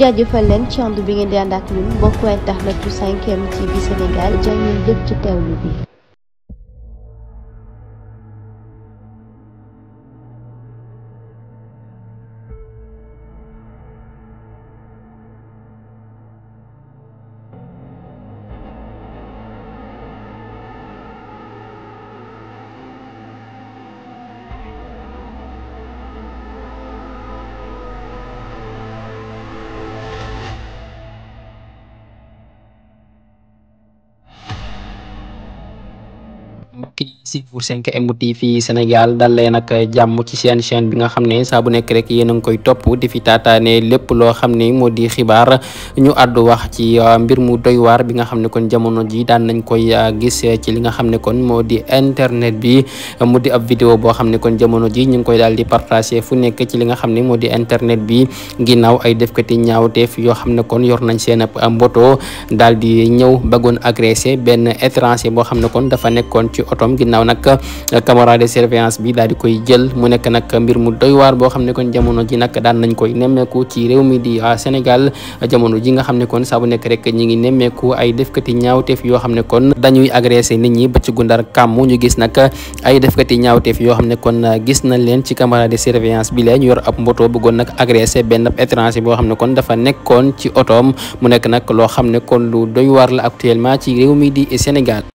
jaajëfal leen ci ànd bi ngeen di ànd ak ñun mbokku internet bu 5M TV Sénégal jaa ngeen jëf ci teewlu bi. mbokk yi si pour 5M TV Sénégal dal leen ak jàmm ci seen chaîne bi nga xam ne saa bu nekk rek yéen a ngi koy topp di fi taataane lépp loo xam ne moo di xibaar ñu àddu wax ci mbir mu doy waar bi nga xam ne kon jamono ji daan nañ koy gis ci li nga xam ne kon moo di internet bi mu di ab vidéo boo xam ne kon jamono ji ñu ngi koy daal di partager fu nekk ci li nga xam ne moo di internet bi ginnaaw ay defkati ñaawteef yoo xam ne kon yor nañ seen ab mboto daal di ñëw bëggoon agressé benn étranger boo xam ne kon dafa nekkoon ci otom ginnaaw nag caméra de surveillance bi daal di koy jël mu nekk nag mbir mu doy waar boo xam ne kon jamono ji nag daan nañ koy nemmeeku ci réew mi di Sénégal jamono ji nga xam ne kon saa bu nekk rek ñi ngi nemmeeku ay defkati ñaawteef yoo xam ne kon dañuy agressé nit ñi ba ci gundar kàmm ñu gis nag ay defkati ñaawteef yoo xam ne kon gis nañ leen ci caméra de surveillance bi la ñu yor ab mboto bëggoon nag agressé benn étranger boo xam ne kon dafa nekkoon ci otoom mu nekk nag loo xam ne kon lu doy waar la actuellement ci réew mi di Sénégal.